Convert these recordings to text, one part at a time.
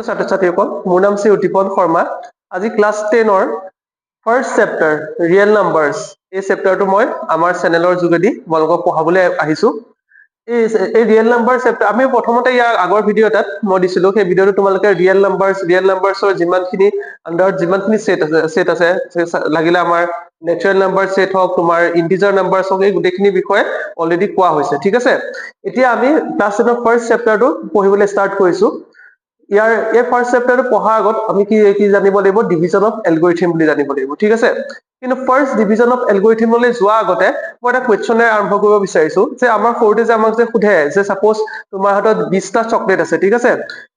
ছাত্ৰ ছাত্ৰীসকল, মোৰ নাম শ্ৰী উদ্দীপন শৰ্মা। আজি ক্লাছ 10ৰ ফাৰ্ষ্ট চেপ্টাৰ ৰিয়েল নাম্বাৰ্ছ এই চেপ্টাৰটো মই আমাৰ চেনেলৰ যোগেদি তোমালোকক পঢ়াবলৈ আহিছো। এই ৰিয়েল নাম্বাৰ চেপ্টাৰ আমি প্ৰথমতে ইয়াৰ আগৰ ভিডিঅ' এটাত মই দিছিলো। সেই ভিডিঅ'টো তোমালোকে ৰিয়েল নাম্বাৰ্ছৰ যিমানখিনি আণ্ডাৰত যিমানখিনি ছেট আছে লাগিলে আমাৰ নেচাৰেল নাম্বাৰ ছেট হওক, তোমাৰ ইন্টিজাৰ নাম্বাৰ্ছ হওক, এই গোটেইখিনি বিষয়ে অলৰেডি কোৱা হৈছে। ঠিক আছে, এতিয়া আমি ক্লাছ 10ৰ ফাৰ্ষ্ট চেপ্টাৰটো পঢ়িবলৈ ষ্টাৰ্ট কৰিছো। এই ফাৰ্ষ্ট চেপ্টাৰটো পঢ়াৰ আগত আমি কি জানিব লাগিব? ডিভিজন অফ এলগৰিথম বুলি জানিব লাগিব। ঠিক আছে, কিন্তু ফাৰ্ষ্ট ডিভিজন অফ এলগৰিথমলৈ যোৱাৰ আগতে মই এটা কুৱেশ্যনেৰে আৰম্ভ কৰিব বিচাৰিছো যে আমাৰ সৰুতে যে আমাক যে সোধে যে ছাপ'জ তোমাৰ হাতত 20টা চকলেট আছে। ঠিক আছে,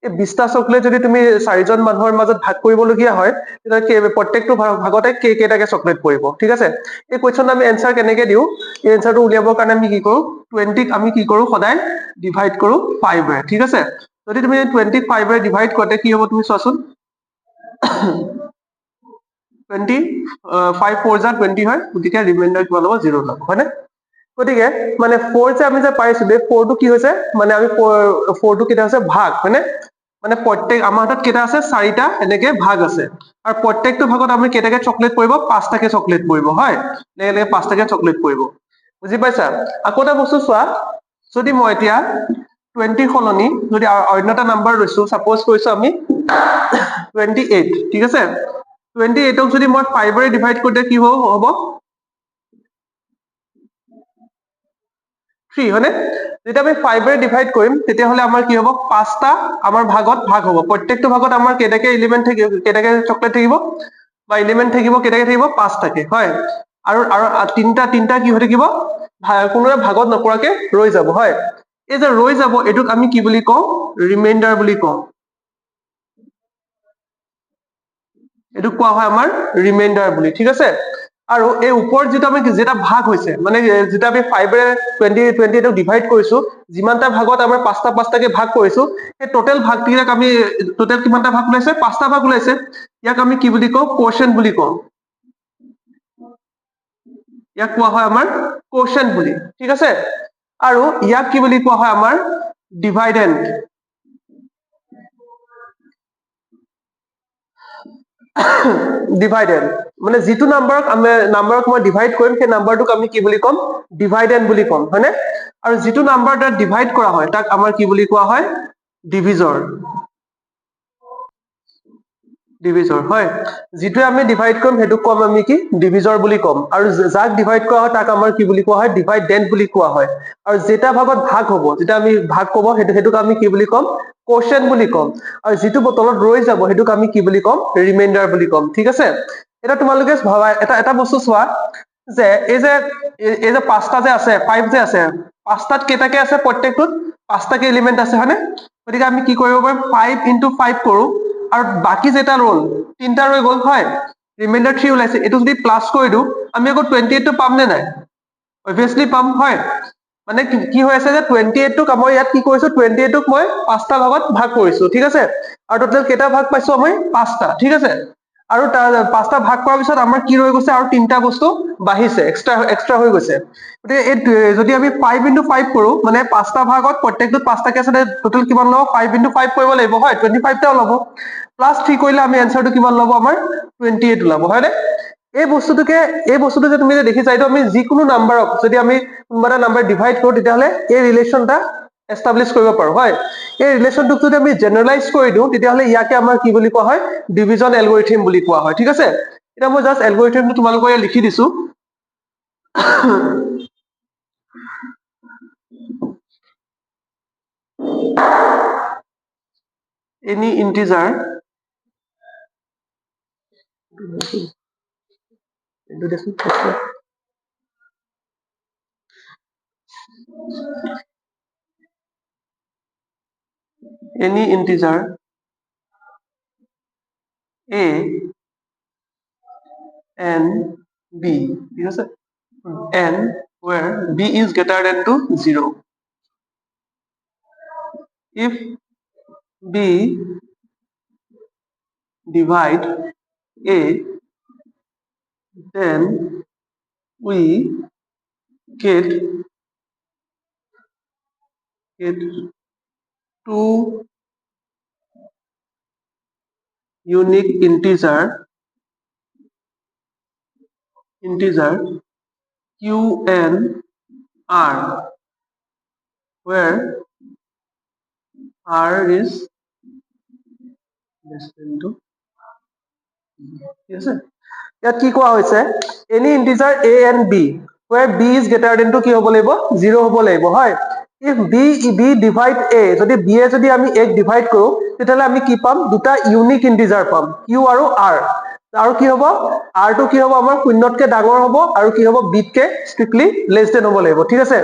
এই 20টা চকলেট যদি তুমি 4জন মানুহৰ মাজত ভাগ কৰিবলগীয়া হয়, তেতিয়া প্ৰত্যেকটো ভাগতে কেইটাকে চকলেট পৰিব? ঠিক আছে, এই কুৱেশ্যনটো আমি এনচাৰ কেনেকে দিওঁ? এই এনচাৰটো উলিয়াবৰ কাৰণে আমি কি কৰো? 20ক আমি কি কৰো? সদায় ডিভাইড কৰো 5ৰে। ঠিক আছে, যদি তুমি 20ক 5ৰে ডিভাইড কৰোতে কি হ'ব তুমি চোৱাচোন। 20 5 4 যা 20 হয়, গতিকে ৰিমাইণ্ডাৰ কিমান হ'ব? 0 হ'ব, হয়নে? গতিকে মানে 4 যে আমি যে পাইছিলো, এই 4টো কি হৈছে? মানে আমি 4টো কেইটা হৈছে? ভাগ, হয়নে? মানে প্ৰত্যেক আমাৰ হাতত কেইটা আছে? 4টা এনেকে ভাগ আছে, আৰু প্ৰত্যেকটো ভাগত আমি কেইটাকে চকলেট পৰিব? 5টাকে চকলেট পৰিব, হয়? এনেকে 5টাকে চকলেট পৰিব, বুজি পাইছা? আকৌ এটা বস্তু চোৱা, যদি মই এতিয়া 20 সলনি যদি অন্য এটা নাম্বাৰ লৈছো, ছাপ'জ কৈছো আমি 28। ঠিক আছে, 28ক যদি মই 5ৰে ডিভাইড কৰোতে কি হ'ব? 3, হয়নে? যেতিয়া আমি 5ৰে ডিভাইড কৰিম তেতিয়াহ'লে আমাৰ কি হ'ব? 5টা আমাৰ ভাগত ভাগ হ'ব। প্ৰত্যেকটো ভাগত আমাৰ কেইটাকে এলিমেণ্ট থাকিব? কেইটাকে চকলেট থাকিব বা এলিমেণ্ট থাকিব? কেইটাকে থাকিব? 5টাকে, হয়? আৰু তিনটা কি হৈ থাকিব? কোনোৱে ভাগত নপৰাকে ৰৈ যাব, হয়? এই যে ৰৈ যাব, এইটোক আমি কি বুলি কওঁ? ৰিমাইণ্ডাৰ বুলি কওঁ। এইটো কোৱা হয় আমাৰ ৰিমাইণ্ডাৰ বুলি। ঠিক আছে, আৰু এই ওপৰত যেটা ভাগ হৈছে, মানে যেতিয়া আমি 5ৰে 28ক ডিভাইড কৰিছো, যিমানটা ভাগত আমাৰ 5টাকে ভাগ কৰিছো, সেই টোটেল ভাগকেইটাক আমি টোটেল কিমানটা ভাগ ওলাইছে? 5টা ভাগ ওলাইছে। ইয়াক আমি কি বুলি কওঁ? কোৱেশ্যন বুলি কওঁ। ইয়াক কোৱা হয় আমাৰ কোৱেশ্যন বুলি। ঠিক আছে, আৰু ইয়াক কি বুলি কোৱা হয়? আমাৰ ডিভাইডেণ্ড। ডিভাইডেণ্ড মানে যিটো নাম্বাৰক মই ডিভাইড কৰিম, সেই নাম্বাৰটোক আমি কি বুলি ক'ম? ডিভাইডেণ্ড বুলি ক'ম, হয়নে? আৰু যিটো নাম্বাৰ দ্বাৰা ডিভাইড কৰা হয় তাক আমাৰ কি বুলি কোৱা হয়? ডিভিজৰ। ডিভিজৰ, হয়? যিটোৱে আমি ডিভাইড কৰিম সেইটোক কম আমি কি? ডিভিজৰ বুলি ক'ম। আৰু যাক ডিভাইড কৰা হয় তাক আমাৰ কি বুলি কোৱা হয়? ডিভাইডেণ্ড বুলি কোৱা হয়। আৰু যেটা ভাগত ভাগ হ'ব, যেতিয়া আমি ভাগ ক'ব, সেইটোক আমি কি বুলি ক'ম? কোৱেশ্যন বুলি ক'ম। আৰু যিটো তলত ৰৈ যাব সেইটোক আমি কি বুলি ক'ম? ৰিমাইণ্ডাৰ বুলি ক'ম। ঠিক আছে, এতিয়া তোমালোকে ভাবা এটা বস্তু চোৱা, যে এই যে 5টা যে আছে, 5 যে আছে, 5টাত কেইটাকে আছে? প্ৰত্যেকটোত 5টাকে এলিমেণ্ট আছে, হয়নে? গতিকে আমি কি কৰিব পাৰিম? 5 × 5 কৰো, আৰু বাকী যেটা ৰল 3টা ৰৈ গ'ল, হয়? ৰিমাইণ্ডাৰ 3 ওলাইছে। এইটো যদি প্লাছ কৰি দিওঁ আমি আকৌ 28টো পাম নে নাই? অবভিয়াছলি পাম, হয়? মানে কি হৈ আছে যে 28টোক মই ইয়াত কি কৰিছো? 28টোক মই 5টা ভাগত ভাগ কৰিছো। ঠিক আছে, আৰু টোটেল কেইটা ভাগ পাইছো আমি? 5টা। ঠিক আছে, আৰু তাৰ 5টা ভাগ কৰাৰ পিছত আমাৰ কি ৰৈ গৈছে? আৰু 3টা বস্তু বাঢ়িছে, এক্সট্ৰা হৈ গৈছে। গতিকে যদি আমি 5 × 5 কৰো, মানে 5টা ভাগত প্ৰত্যেকটোত 5টাকে আছে, টোটেল কিমান ল'ব? 5 × 5 কৰিব লাগিব, হয়? 25টা ওলাব। প্লাছ 3 কৰিলে আমি এনচাৰটো কিমান ল'ব? আমাৰ 28 ওলাব, হয়নে? এই বস্তুটো যে তুমি যে দেখিছা, এইটো আমি যিকোনো নাম্বাৰক যদি আমি কোনোবা এটা নাম্বাৰ ডিভাইড কৰো, তেতিয়াহ'লে এই ৰিলেশ্যন এটা এষ্টাব্লিছ কৰিব পাৰো, হয়? এই ৰিলেশ্যনটোক যদি আমি জেনেৰেলাইজ কৰি দিওঁ, তেতিয়াহ'লে ইয়াকে আমাৰ কি বুলি কোৱা হয়? ডিভিজন এলগৰিথম বুলি কোৱা হয়। ঠিক আছে, এতিয়া মই জাষ্ট এলগৰিথমটো তোমালোকৰ ইয়াত লিখি দিছো। Any integer a and b, ঠিক আছে, and where b is greater than to 0. If b divide a, then we get two unique integer qn r, where r is less than to, ঠিক আছে। ইয়াত কি কোৱা হৈছে, any integer a and b where b is greater than to কি হ'ব লাগিব, 0 হ'ব লাগিব, হয়। if b divide a, যদি b এ যদি আমি a ডিভাইড কৰো তেতিয়াহ'লে আমি কি পাম, দুটা ইউনিক ইন্টিজাৰ পাম, q আৰু r। আৰু কি হ'ব, r টো কি হ'ব আমাৰ শূন্যতকে ডাঙৰ হ'ব আৰু কি হ'ব b তকে স্ট্ৰিক্টলি লেছ দেন হ'ব লাগিব, ঠিক আছে।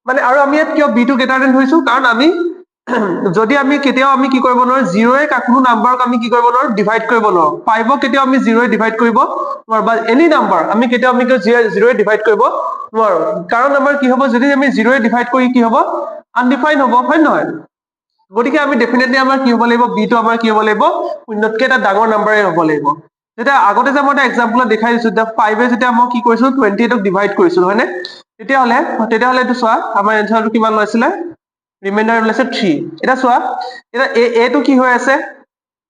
মানে আৰু আমি ইয়াত কিয় b টো গ্ৰেটাৰ দেন ধৰিছো, কাৰণ আমি যদি আমি কেতিয়াও আমি কি কৰিব নোৱাৰো, জিৰ'য়ে কোনো নাম্বাৰক আমি কি কৰিব নোৱাৰো, ডিভাইড কৰিব নোৱাৰো। 5ক কেতিয়াও আমি জিৰ'য়ে ডিভাইড কৰিব নোৱাৰো, বা এনি নাম্বাৰ আমি কেতিয়াও আমি জিৰ'য়ে ডিভাইড কৰিব নোৱাৰো। কাৰণ আমাৰ কি হ'ব, যদি আমি জিৰ'য়ে ডিভাইড কৰি কি হ'ব, আনডিফাইন হ'ব, হয় নহয়। গতিকে আমি ডেফিনেটলি আমাৰ কি হ'ব লাগিব, বি টো আমাৰ কি হ'ব লাগিব, শূন্যতকে এটা ডাঙৰ নাম্বাৰে হ'ব লাগিব। যেতিয়া আগতে যে মই এটা এক্সাম্পলত দেখাই দিছো, এতিয়া 5এ যেতিয়া মই কি কৰিছো 28ক ডিভাইড কৰিছো, হয়নে। তেতিয়াহ'লে এইটো চোৱা, আমাৰ এনচাৰটো কিমান লৈছিলে, ৰিমাইণ্ডাৰ ওলাইছে 3। এতিয়া চোৱা, এতিয়া এ টো কি হৈ আছে,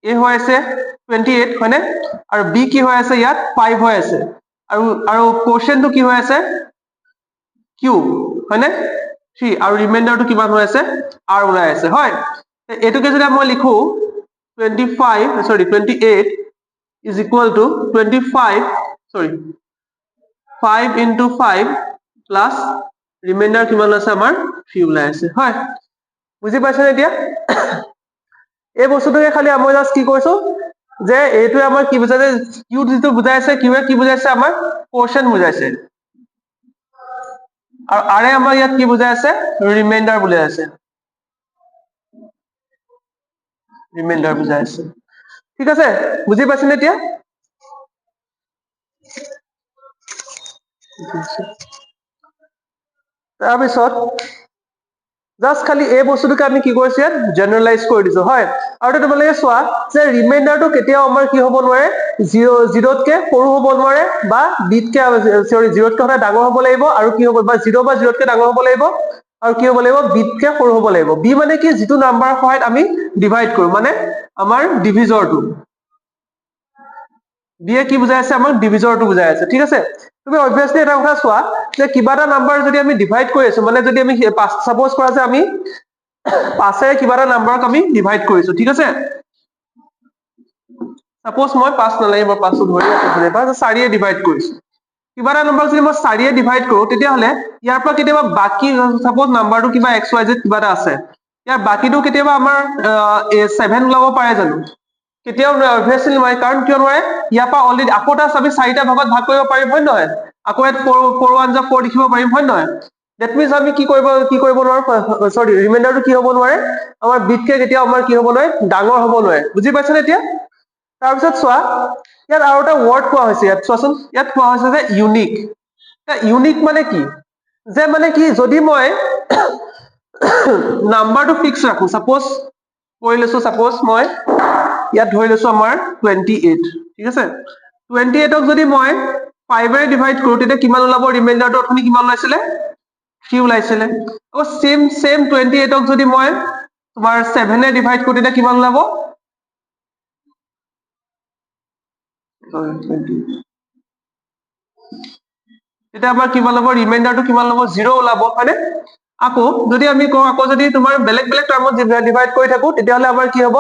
এ হৈ আছে 28, হয়নে, আৰু বি কি হৈ আছে ইয়াত 5 হৈ আছে, আৰু কোৱেশ্চনটো কি হৈ আছে, কিউ, হয়নে, 3, আৰু ৰিমাইণ্ডাৰটো কিমান হৈ আছে, আৰ ওলাই আছে, হয়। এইটোকে যদি মই লিখো 28 is equal to 5 into 5 plus reminder কিমান আছে আমাৰ 3 ওলাই আছে, হয়। বুজি পাইছে এতিয়া। এই বস্তুটোকে খালি মই জাষ্ট কি কৰিছো, যে এইটোৱে আমাৰ কি বুজাইছে, কিউ যিটো বুজাইছে, কিউৱে কি বুজাইছে, আমাৰ কোৱেশ্চন বুজাইছে, আৰু আৰে আমাৰ ইয়াত কি বুজাই আছে, ৰিমাইণ্ডাৰ বুজাই আছে, ৰিমাইণ্ডাৰ বুজাই আছে, ঠিক আছে। বুজি পাইছেনে এতিয়া। তাৰপিছত জাষ্ট খালি এই বস্তুটোকে আমি কি কৰিছো, ইয়াত জেনেৰেলাইজ কৰি দিছো, হয়। আৰু তোমালোকে চোৱা যে ৰিমাইণ্ডাৰটো কেতিয়াও আমাৰ কি হ'ব নোৱাৰে, জিৰ'তকে সৰু হ'ব নোৱাৰে, বা জিৰ'তকে সদায় ডাঙৰ হ'ব লাগিব, আৰু কি হ'ব, বা জিৰ'তকে ডাঙৰ হ'ব লাগিব, আৰু কি হ'ব লাগিব, বিতকে সৰু হ'ব লাগিব। বি মানে কি, যিটো নাম্বাৰৰ সহায়ত আমি ডিভাইড কৰো, মানে আমাৰ ডিভিজৰটো। বিয়ে কি বুজাই আছে, আমাক ডিভিজৰটো বুজাই আছে, ঠিক আছে। তুমি অবভিয়াছলি এটা কথা চোৱা, যে কিবা এটা নাম্বাৰ যদি আমি ডিভাইড কৰি আছো, মানে যদি আমি চাপোজ কৰা যে আমি 5এৰে কিবা এটা নাম্বাৰক আমি ডিভাইড কৰিছো, ঠিক আছে। চাপোজ মই 5 নালাগে, মই 5টো ধৰি আছো, 4য়ে ডিভাইড কৰিছো। কিবা এটা নাম্বাৰ যদি মই 4য়ে ডিভাইড কৰো, তেতিয়াহ'লে ইয়াৰ পৰা কেতিয়াবা বাকী, চাপোজ নাম্বাৰটো কিবা XYZ কিবা এটা আছে, ইয়াৰ বাকীটো কেতিয়াবা আমাৰ 7 ওলাব পাৰে জানো, কেতিয়াও নোৱাৰে, অবভিয়াছলি নোৱাৰে। কাৰণ কিয় নোৱাৰে, ইয়াৰ পৰা অলৰেডি আকৌ এটা আমি 4টা ভাগত ভাগ কৰিব পাৰিম, হয় নহয়। আকৌ ইয়াত 4 1 4 লিখিব পাৰিম, হয় নহয়। ডেট মিনছ আমি কি কৰিব নোৱাৰো, চৰি, ৰিমাইণ্ডাৰটো কি হ'ব নোৱাৰে, আমাৰ বিতকে কেতিয়াও আমাৰ কি হ'ব নোৱাৰে, ডাঙৰ হ'ব নোৱাৰে। বুজি পাইছেনে এতিয়া। তাৰপিছত চোৱা, ইয়াত আৰু এটা ৱৰ্ড কোৱা হৈছে, ইয়াত চোৱাচোন, ইয়াত কোৱা হৈছে যে ইউনিক। ইউনিক মানে কি, যে মানে কি, যদি মই নাম্বাৰটো ফিক্স ৰাখো, চাপোজ কৰি লৈছো, চাপোজ মই ইয়াত ধৰি লৈছো আমাৰ 28, ঠিক আছে। 28ক যদি মই 5এৰে ডিভাইড কৰো, তেতিয়া কিমান ওলাব, ৰিমাইণ্ডাৰটো অথনি কিমান ওলাইছিলে, 3 ওলাইছিলে। আকৌ চেম 28ক যদি মই তোমাৰ 7এৰে ডিভাইড কৰো, তেতিয়া কিমান ওলাব, তেতিয়া আমাৰ কিমান ল'ব, ৰিমাইণ্ডাৰটো কিমান ল'ব, 0 ওলাব, হয়নে। আকৌ যদি আমি কওঁ, আকৌ যদি তোমাৰ বেলেগ বেলেগ টাৰ্মত ডিভাইড কৰি থাকো, তেতিয়াহ'লে আমাৰ কি হ'ব,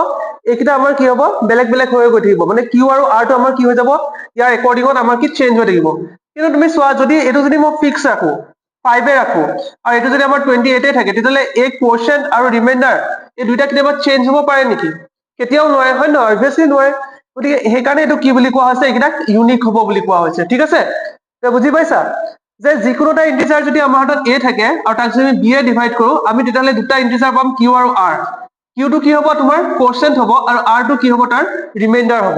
এইকেইটা আমাৰ কি হ'ব, বেলেগ বেলেগ হৈ গৈ থাকিব, মানে কিউ আৰু আৰটো আমাৰ কি হৈ যাব, ইয়াৰ একৰ্ডিঙত আমাৰ কি চেঞ্জ হৈ থাকিব। কিন্তু তুমি চোৱা, যদি এইটো যদি মই ফিক্স ৰাখো, 5এ ৰাখো, আৰু এইটো যদি আমাৰ 28 থাকে, তেতিয়াহ'লে এই কোৱেশ্চন আৰু ৰিমাইণ্ডাৰ এই দুইটা কেতিয়াবা চেঞ্জ হ'ব পাৰে নেকি, কেতিয়াও নোৱাৰে, হয় নহয়, অবভিয়াছলি নোৱাৰে। গতিকে সেইকাৰণে এইটো কি বুলি কোৱা হৈছে, এইকেইটাক ইউনিক হ'ব বুলি কোৱা হৈছে, ঠিক আছে। বুজি পাইছা, যে যিকোনো এটা ইন্টিজাৰ যদি আমাৰ হাতত a থাকে, আৰু তাক যদি b এ ডিভাইড কৰো, আমি তেতিয়াহ'লে দুটা ইন্টিজাৰ পাম, কিউ আৰু আৰ। কিউটো কি হ'ব, তোমাৰ কোৱেশ্চন হ'ব, আৰু আৰটো কি হ'ব, তাৰ ৰিমাইণ্ডাৰ হ'ব।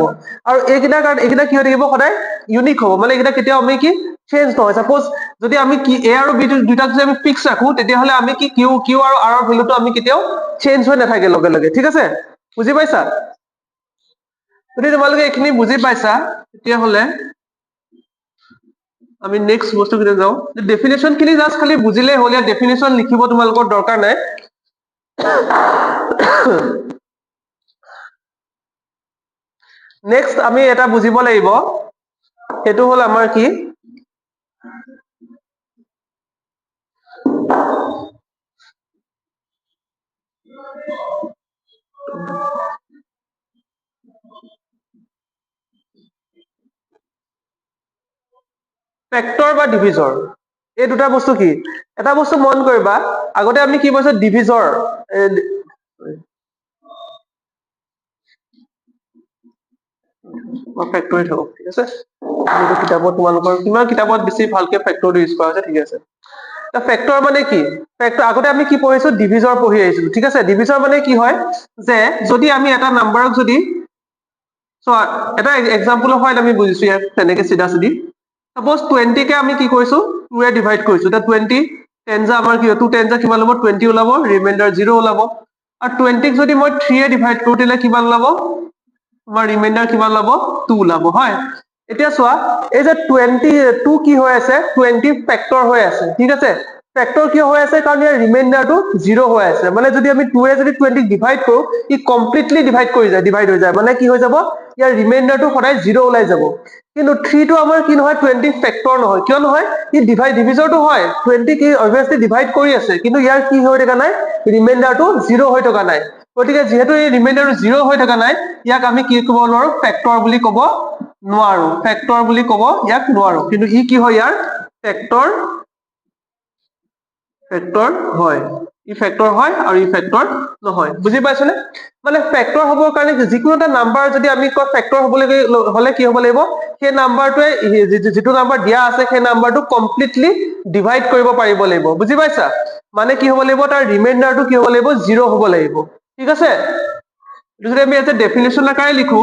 আৰু এইকেইটাৰ কাৰণে এইকেইটা কি হৈ থাকিব, সদায় ইউনিক হ'ব, মানে এইকেইটা কেতিয়াও আমি কি চেঞ্জ নহয়। চাপোজ যদি আমি কি এ আৰু বি দুইটাক যদি আমি ফিক্স ৰাখো, তেতিয়াহ'লে আমি কি কিউ আৰু আৰৰ ভেলুটো আমি কেতিয়াও চেঞ্জ হৈ নাথাকে লগে লগে, ঠিক আছে। বুজি পাইছা। যদি তোমালোকে এইখিনি বুজি পাইছা, তেতিয়াহ'লে আমি নেক্সট বস্তুখিনি যাওঁ। ডেফিনেশ্যন খিনি জাষ্ট খালি বুজিলেই হ'ল, ইয়াত ডেফিনেশ্যন লিখিব তোমালোকৰ দৰকাৰ নাই। নেক্সট আমি এটা বুজিব লাগিব, সেইটো হল আমাৰ কি ফেক্টৰ বা ডিভিজৰ। এই দুটা বস্তু কি, এটা বস্তু মন কৰিবা, আগতে আমি কি কৈছো ডিভিজৰ, ফেক্টৰী থাকক, ঠিক আছে। কিতাপত তোমালোকৰ কিমান কিতাপত বেছি ভালকে ফেক্টৰটো ইউজ কৰা হৈছে, ঠিক আছে। ফেক্টৰ মানে কি, ফেক্টৰ আগতে আমি কি পঢ়িছো ডিভিজৰ পঢ়ি আহিছিলো, ঠিক আছে। ডিভিজৰ মানে কি হয় যে যদি আমি এটা নাম্বাৰক যদি এটা এক্সাম্পলৰ সহায়ত আমি বুজিছো ইয়াত তেনেকে চিধা চিধি। সাপোজ 20 কে আমি কি কৰিছো 2 ৰে ডিভাইড কৰিছো, এতিয়া 20 10 যা আমাৰ কি 2 10 যা কিমান হ'ব 20 ওলাব, ৰিমাইণ্ডাৰ 0 ওলাব। আৰু 20 ক যদি মই 3 ৰে ডিভাইড কৰো তেতিয়াহলে কিমান ওলাব, তোমাৰ ৰিমাইণ্ডাৰ কিমান ওলাব 2 ওলাব, হয়। এতিয়া চোৱা এই যে 22 কি হৈ আছে 20 ফেক্টৰ হৈ আছে, ঠিক আছে। ফেক্টৰ কিয় হৈ আছে, কাৰণ ইয়াৰ ৰিমাইণ্ডাৰটো 0 হৈ আছে, মানে যদি আমি 2 ৰে যদি 20 ডিভাইড কৰো ই কমপ্লিটলি ডিভাইড হৈ যায়, মানে কি হৈ যাব ইয়াৰ ৰিমাইণ্ডাৰটো সদায় 0 ওলাই যাব। কিন্তু 3 টো আমাৰ কি নহয় 20 ফেক্টৰ নহয়, কিয় নহয়, ই ডিভিজৰটো হয়, 20 কি অবভিয়াছলি ডিভাইড কৰি আছে, কিন্তু ইয়াৰ কি হৈ থকা নাই, ৰিমাইণ্ডাৰটো 0 হৈ থকা নাই। গতিকে যিহেতু এই ৰিমাইণ্ডাৰটো 0 হৈ থকা নাই, ইয়াক আমি কি ক'ব নোৱাৰো, ফেক্টৰ বুলি ক'ব নোৱাৰো, ফেক্টৰ বুলি ক'ব ইয়াক নোৱাৰো। কিন্তু ই কি হয় ইয়াৰ ফেক্টৰ হয়, ই ফেক্টৰ হয় আৰু ই ফেক্টৰ নহয়, বুজি পাইছনে। মানে ফেক্টৰ হবৰ কাৰণে যিকোনো এটা নাম্বাৰ যদি আমি কয় ফেক্টৰ হলে কি হব লাগিব, সেই নাম্বাৰটোৱে যিটো নাম্বাৰ দিয়া আছে সেই নাম্বাৰটো কমপ্লিটলি ডিভাইড কৰিব পাৰিব লাগিব, বুজি পাইছা। মানে কি হব লাগিব, তাৰ ৰিমাইণ্ডাৰটো কি হব লাগিব 0 হব লাগিব, ঠিক আছে। যদি আমি এটা ডেফিনেশ্যন আকাৰে লিখো,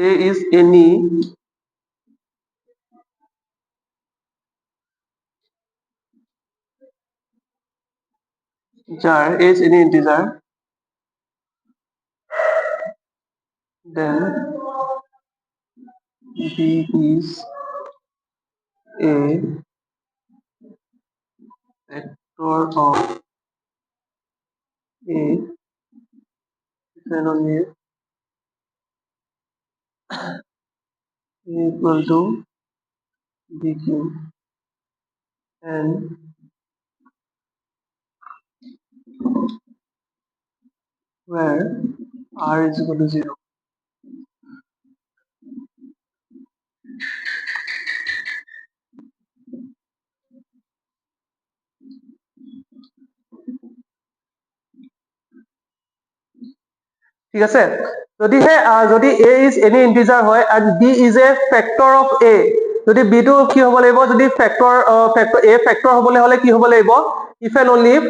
A is any jar, A is any integer, then B is a vector of A, then only equal to BQ and where R is equal to 0. ঠিক আছে। যদিহে যদি A is any integer হয় and B is a factor of A, যদি B টো কি হ'ব লাগিব, যদি ফেক্টৰ A ফেক্টৰ হ'বলৈ হলে কি হ'ব লাগিব, if and only if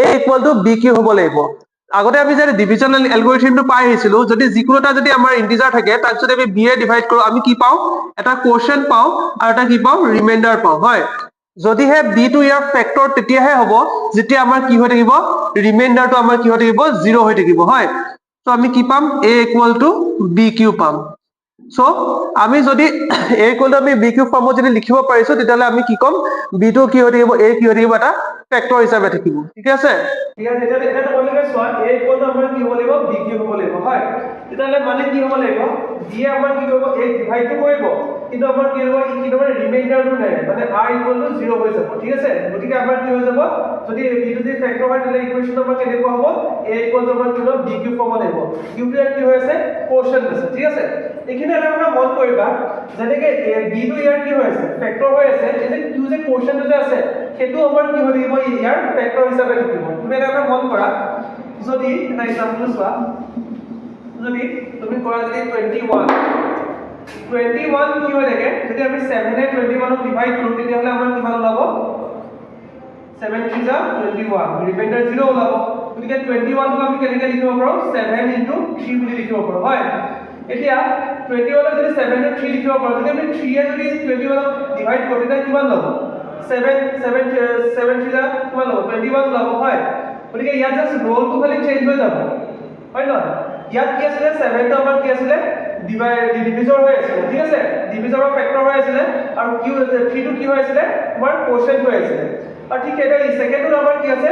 A equal to BQ হ'ব লাগিব। আগতে আমি যে ডিভিজনেল এলগৰিথমটো পাই আহিছিলো, যদি যিকোনো এটা যদি আমাৰ ইন্টিজাৰ থাকে তাক যদি আমি B এ ডিভাইড কৰো আমি কি পাওঁ, এটা কোটিয়েণ্ট পাওঁ আৰু এটা কি পাওঁ, ৰিমাইণ্ডাৰ পাওঁ, হয়। যদিহে B টো ইয়াৰ ফেক্টৰ তেতিয়াহে হ'ব যেতিয়া আমাৰ কি হৈ থাকিব, ৰিমাইণ্ডাৰটো আমাৰ কি হৈ থাকিব 0 হৈ থাকিব, হয়। তো আমি কি পাম, A equal to BQ পাম। সো আমি যদি A equal to আমি BQ ফৰ্মত যদি লিখিব পাৰিছো তেতিয়াহলে আমি কি কম, B টো কি হৈ থাকিব, A কি হৈ থাকিব, এটা ফেক্টৰ হিচাপে থাকিব, ঠিক আছে। ঠিক আছে, এটা তোমালোকে চোৱা A equal to আমাৰ কি হ'ব লাগিব, BQ হ'ব লাগিব, হয়। তেতিয়াহলে মানে কি হ'ব লাগিব, B আমাৰ কি কৰিব, A ডিভাইড কৰিব, কিন্তু আমাৰ কি হ'ব, ই কি ৰিমাইণ্ডাৰটো নাই, মানে R equal to 0 হৈ যাব, ঠিক আছে। গতিকে আমাৰ কি হৈ যাব, যদি B টো যদি ফেক্টৰ হয় তেতিয়াহলে ইকুৱেশ্যন আমাৰ কেনেকুৱা হ'ব, A equal to আমাৰ কি হ'ব, BQ ফৰ্মত আহিব। Q টো কি হৈ আছে, কোটিয়েণ্ট আছে, ঠিক আছে। এইখিনি এটা কথা মন কৰিবা, যেনেকে B টো ইয়াৰ কি হৈ আছে, ফেক্টৰ হৈ আছে, এই যে Q যে কোটিয়েণ্ট যে আছে সেইটো আমাৰ কি হৈ থাকিব, ইয়াৰ ফেক্টৰ হিচাপে থাকিব। তুমি এটা মন কৰা, যদি এটা এক্সাম্পল চোৱা, যদি তুমি কৰা যদি 21 কি হৈ থাকে, যদি আমি 7 এ 21 ক ডিভাইড কৰো তেতিয়াহলে আমাৰ কিমান ওলাব, 7 3 যা 21, ৰিমাইণ্ডাৰ 0 ওলাব। গতিকে 21 টো আমি কেনেকৈ লিখিব পাৰো, 7 into 3 বুলি লিখিব পাৰো, হয়। এতিয়া 21 যদি 7 ক 3 লিখিব পাৰো, যদি আমি 3 এ যদি 21 ক ডিভাইড কৰো তেতিয়া কিমান হ'ব, 7 3 যা কিমান হ'ব, 21 ওলাব, হয়। গতিকে ইয়াত জাস্ট ৰোলটো খালি চেঞ্জ হৈ যাব, হয় নহয়। ইয়াত কি আছিলে, 7 টো আমাৰ কি আছিলে ডিভিজৰ হৈ আছিল ঠিক আছে ডিভিজৰৰ ফেক্টৰ হৈ আছিল আৰু কি হৈছে 3 টো কি হৈ আছিল তোমাৰ কোশেন্ট হৈ আছিল আৰু ঠিক এটা সেকেন্ডটো আমাৰ কি আছে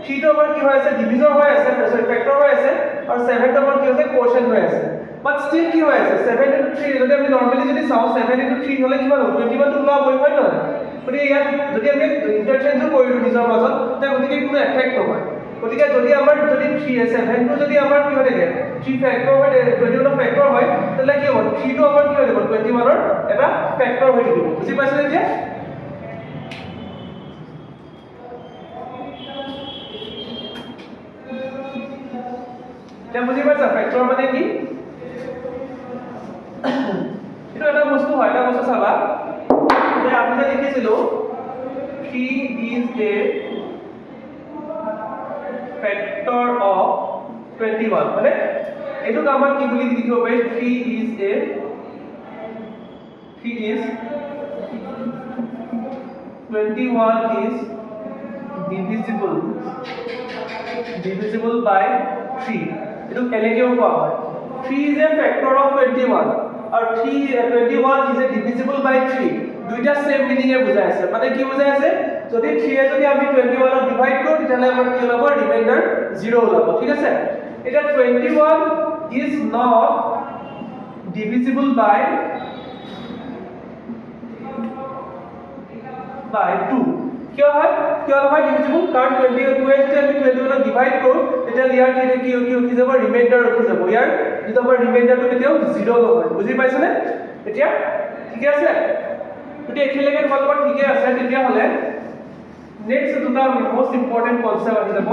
3 টো আমাৰ কি হৈ আছে ডিভিজৰ হৈ আছে সৰি ফেক্টৰ হৈ আছে আৰু 7 টো আমাৰ কি হৈছে কোশেন্ট হৈ আছে বাট স্টিল কি হৈ আছে 7 into 3 যদি আমি নরমালি যদি চাও 7 into 3 হলে কিমান হ'ব 21 টো ওলাব হয় নহয় গতিকে ইয়াত যদি আমি ইন্টারচেঞ্জ কৰিলো নিজৰ মাজত তেতিয়া গতিকে কোনো এফেক্ট নহয় গতিকে যদি আমাৰ যদি 7 টো যদি আমাৰ কি হৈ থাকে 3 ফেক্টৰ হয় 21 ফেক্টৰ হয় তাহলে কি হ'ব 3 টো আমাৰ কি হৈ যাব 21 ৰ এটা ফেক্টৰ হৈ থাকিব বুজি পাইছানে এতিয়া বুজি পাইছা ফেক্টৰ মানে কি এটা এটা বস্তু হয় এটা বস্তু চাবা যে আমি যে লিখিছিলো 3 is a factor of 21 মানে এটো আমাৰ কি বুলি লিখিব পাৰি 3 is divisible by 3 এটো কেনেকেও কোৱা হয় 3 is a factor of 21 और 21 is a divisible by 3 দুইটা সেম মিনিং এ বুজাই আছে মানে কি বুজাই আছে যদি 3 এ যদি আমি 21 ক ডিভাইড কৰো তেতিয়ালে আমাৰ কি হ'ব ৰিমাইন্ডাৰ 0 ওলাব ঠিক আছে এটা 21 is not divisible by 2 কিয় হয় ডিভিজিবল কাৰণ 22 এ যদি আমি 21 ক ডিভাইড কৰো তেতিয়া ইয়াৰ কি কি যাব ৰিমাইন্ডাৰ ৰখি যাব ইয়াৰ যেটো আমাৰ ৰিমাইন্ডাৰটো কেতিয়াও 0 নহয় বুজি পাইছানে এতিয়া ঠিক আছে যদি এখিলেকে তোমালোকৰ ঠিকে আছে তেতিয়া হলে নেক্সট দুটা মোস্ট ইম্পৰ্টেন্ট কনসেপ্ট আহি যাব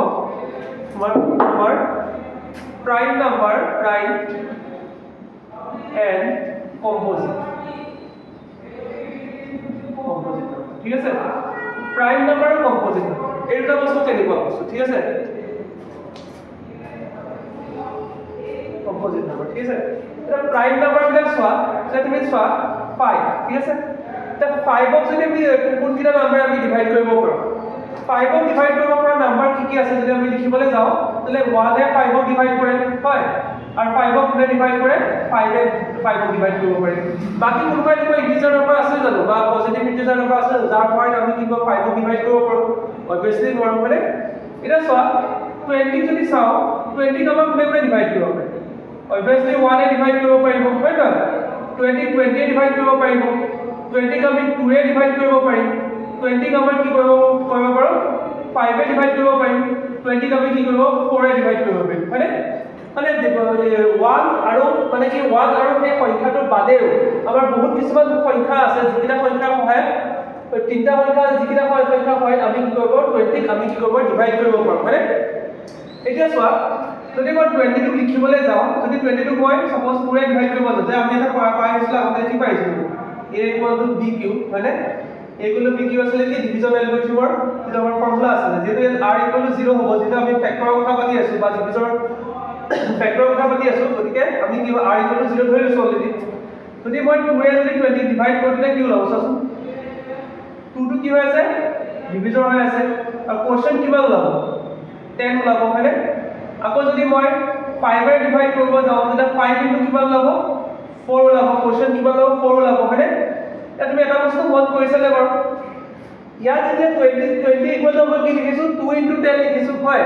তোমাৰ prime number prime and composite ঠিক আছে प्राइम नंबर और कंपोजिट नंबर এই দুটা বস্তু কেনেকুৱা বস্তু ঠিক আছে कंपोजिट नंबर ঠিক আছে এটা प्राइम नंबर বিলাক সোয়া সেটা তুমি সোয়া 5 ঠিক আছে তা 5 ক যদি আমি কোন কিটা নাম্বার আমি ডিভাইড কৰিব পাৰো 5 ক ডিভাইড কৰিব পৰা নাম্বার কি কি আছে যদি আমি লিখিবলৈ যাও তাহলে 1 এ 5 ক ডিভাইড কৰে হয় আৰ 5 ক ডিভাইড কৰে 5 এ 5 ক ডিভাইড কৰিব পাৰি বাকি কোনবা এনেকুৱা ইন্টিজাৰ নম্বৰ আছে জানো বা পজিটিভ ইন্টিজাৰ নম্বৰ আছে যাৰ পইণ্ট আমি কি 5 ক ডিভাইড কৰিব পাৰো অবভিয়াসলি নোৱাৰো মানে এটা সোয়া 20 যদি চাও 20 ক আমি কোনে ডিভাইড কৰিব পাৰি অবভিয়াসলি 1 এ ডিভাইড কৰিব পাৰিব হয় না 20 এ ডিভাইড কৰিব পাৰিব 20 ক আমি 2 এ ডিভাইড কৰিব পাৰিম 20 ক আমি কি কৰিব পাৰো 5 এ ডিভাইড কৰিব পাৰিম 20 ক আমি কি কৰিব 4 এ ডিভাইড কৰিব পাৰিম মানে মানে 1 আৰু মানে কি 1 আৰু সেই সংখ্যাটো বাদেও আমাৰ বহুত কিছুমান সংখ্যা আছে যিকিটা সংখ্যাৰ সহায়ত তিনটা সংখ্যা যিকিটা সংখ্যা হয় আমি কি কৰিব 20 আমি কি কৰিব ডিভাইড কৰিব পাৰো মানে এতিয়া চোৱা যদি মই 20 টো লিখিবলৈ যাও যদি 20 টো মই সপোজ পুৰা ডিভাইড কৰিব যাও যে আমি এটা পাই আছিল আগতে কি পাইছিলো a = bq মানে a = bq আছিল কি ডিভিজন এলগৰিথমৰ এটা আমাৰ ফৰ্মুলা আছে যেটো r = 0 হ'ব যেটো আমি ফেক্টৰৰ কথা পাতি আছো বা ডিভিজনৰ ফেক্টৰৰ কথা পাতি আছো গতিকে আমি কি r = 0 ধৰি লৈছো অলৰেডি যদি মই 2 এ যদি 20 ডিভাইড কৰিলে কি ওলাব চাচোন 2 টো কি হৈ আছে ডিভিজৰ হৈ আছে আৰু কোৱেশ্চন কিমান ওলাব 10 ওলাব হয়নে আকৌ যদি মই 5 এ ডিভাইড কৰিব যাও তেতিয়া 5 ইনটু কিমান ওলাব 4 ওলাব কোৱেশ্চন কিমান ওলাব 4 ওলাব হয়নে এতিয়া তুমি এটা বস্তু মন কৰিছালে বাৰু ইয়াত যেতিয়া 20 ইকুৱেল মই কি লিখিছো 2 ইনটু 10 লিখিছো হয়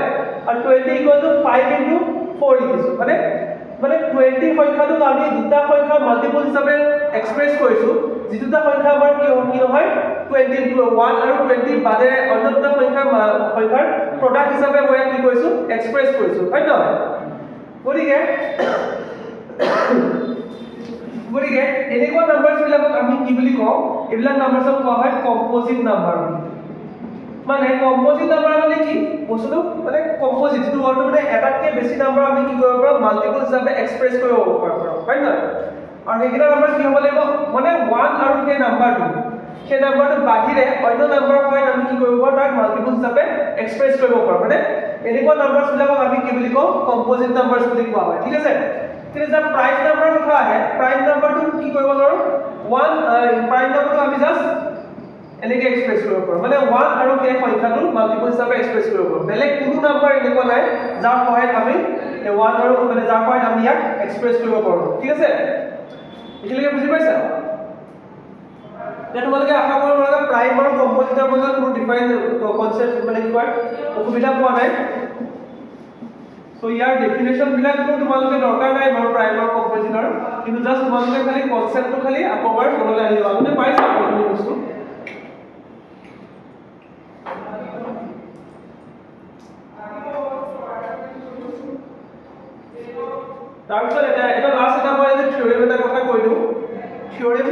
আৰু 20 ইকুৱেল 5 ইনটু 4 লিখিছো মানে 20 সংখ্যাটো আমি দুটা সংখ্যাৰ মাল্টিপল হিচাপে এক্সপ্ৰেছ কৰিছো যিটা সংখ্যা আমাৰ কি নহয় 21 আৰু 20 বাদে অন্য দুটা সংখ্যাৰ প্ৰডাক্ট হিচাপে মই কি কৰিছো এক্সপ্ৰেছ কৰিছো হয় নহয় গতিকে এনেকুৱা নাম্বাৰছ বিলাকক আমি কি বুলি কওঁ এইবিলাক নাম্বাৰছক কোৱা হয় কম্পোজিট নাম্বাৰ মানে কম্পোজিট নাম্বাৰ মানে কি বস্তুটো মানে কম্পোজিট যেটো অৰ্থ মানে এটাতকে বেছি নাম্বাৰ আমি কি কৰিব পাৰো মাল্টিপল হিচাপে এক্সপ্ৰেছ কৰিব পাৰো হয় না আৰু এইকেইটা নাম্বাৰ কি হ'ব লাগিব মানে 1 আৰু সেই নাম্বাৰটো বাহিৰে অন্য নাম্বাৰ হয় আমি কি কৰিব পাৰো তাক মাল্টিপল হিচাপে এক্সপ্ৰেছ কৰিব পাৰো মানে এনেকুৱা নাম্বাৰছ বিলাকক আমি কি বুলি কওঁ কম্পোজিট নাম্বাৰছ বুলি কোৱা হয় ঠিক আছে কিন্তু যে প্ৰাইম নাম্বাৰ কথা আহে প্ৰাইম নাম্বাৰটো কি কৰিব পাৰো 1 প্ৰাইম নাম্বাৰটো আমি জাস্ট এনেকে এক্সপ্ৰেছ কৰিব পাৰো মানে 1 আৰু সেই সংখ্যাটো মাল্টিপল হিচাপে এক্সপ্ৰেছ কৰিব পাৰো বেলেগ কোনো নাম্বাৰ এনেকুৱা নাই যাৰ সহায়ত আমি 1 আৰু মানে যাৰ সহায়ত আমি ইয়াক এক্সপ্ৰেছ কৰিব পাৰো ঠিক আছে এখিলৈকে বুজি পাইছা এতিয়া তোমালোকে আশা কৰিব লাগে প্ৰাইম আৰু কম্পোজিটৰ মাজত কোনো ডিফাৰেন্স কনসেপ্ট মানে কি কয় অসুবিধা পোৱা নাই সো ইয়াৰ ডেফিনেশন বিলাকটো তোমালোকে দৰকাৰ নাই বাৰু প্ৰাইম আৰু কম্পোজিটৰ কিন্তু জাস্ট তোমালোকে খালি কনসেপ্টটো খালি আকবাৰ মনলৈ আনিবা আপুনি পাইছা আপুনি বস্তু তাৰপিছত এটা লাষ্ট এটা মই যে থিওৰিম এটা কথা কৈ দিওঁ থিওৰিম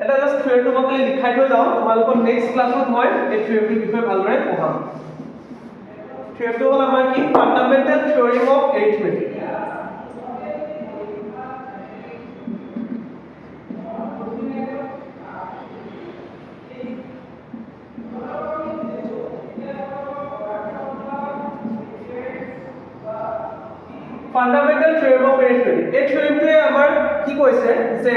এটা জাস্ট থিওৰিমটো মই খালি লিখাই থৈ যাওঁ তোমালোকৰ নেক্সট ক্লাছত মই এই থিওৰিমটোৰ বিষয়ে ভালদৰে পঢ়াম থিওৰিমটো হ'ল আমাৰ কি fundamental theorem of arithmetic fundamental theorem of arithmetic এই থিওৰেমটোৱে আমাৰ কি কৈছে যে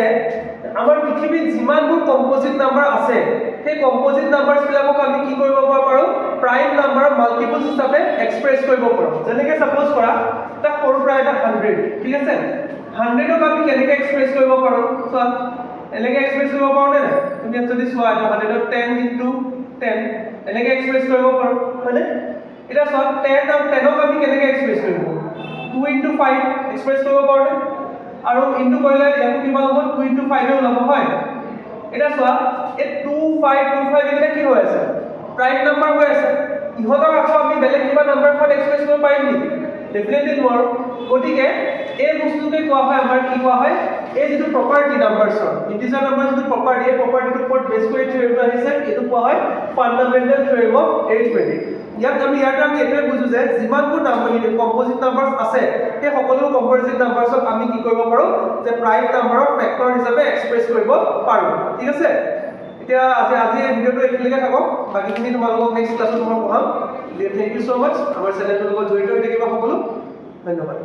আমাৰ পৃথিৱীত যিমানবোৰ কম্পোজিট নাম্বাৰ আছে সেই কম্পোজিট নাম্বাৰছ বিলাকক আমি কি কৰিব পাৰোঁ প্ৰাইম নাম্বাৰ মাল্টিপলছ হিচাপে এক্সপ্ৰেছ কৰিব পাৰোঁ যেনেকৈ সাপোজ কৰা এটা সৰু প্ৰায় এটা 100 ঠিক আছে 100ক আমি কেনেকৈ এক্সপ্ৰেছ কৰিব পাৰোঁ চোৱা এনেকৈ এক্সপ্ৰেছ কৰিব পাৰোঁ নে তুমি যদি চোৱা এটা 100ক 10 ইনটু 10 এনেকৈ এক্সপ্ৰেছ কৰিব পাৰোঁ হয়নে এটা চোৱা 10ক আমি কেনেকৈ এক্সপ্ৰেছ কৰিব 2 into 5 express কৰিব পাৰোঁ আৰু ইনটু কৰিলে ইয়াতো কিমান হ'ব 2 into 5 এ ওলাব হয় এটা চোৱা এই 2525 এটা কি হৈ আছে প্ৰাইম নাম্বাৰ হৈ আছে ইহঁতক আকৌ আমি বেলেগ কিবা নাম্বাৰখন এক্সপ্ৰেছ কৰিব পাৰিম নেকি ডেফিনেটলি নোৱাৰোঁ গতিকে এই বস্তুকে কোৱা হয় আমাৰ কি কোৱা হয় এই যিটো প্ৰপাৰ্টি নাম্বাৰছৰ ইন্টিজাৰ নাম্বাৰ যিটো প্ৰপাৰ্টি এই প্ৰপাৰ্টিটোৰ ওপৰত বেছ কৰি থিওৰিমটো আহিছে এইটো কোৱা হয় ফাণ্ডামেণ্টেল থিওৰিম অফ এৰিথমেটিক ইয়াত আমি এইটোৱে বুজো যে যিমানবোৰ নাম্বাৰ কম্পোজিট নাম্বাৰছ আছে সেই সকলো কম্পোজিট নাম্বাৰছক আমি কি কৰিব পাৰোঁ যে প্ৰাইম নাম্বাৰৰ ফেক্টৰ হিচাপে এক্সপ্ৰেছ কৰিব পাৰোঁ ঠিক আছে এতিয়া আজি এই ভিডিঅ'টো এইখিনিলৈকে থাকক বাকীখিনি তোমালোকক নেক্সট ক্লাছত মই পঢ়াম থেংক ইউ ছ' মাছ আমাৰ চেনেলটোৰ লগত জড়িত হৈ থাকিবা সকলো ধন্যবাদ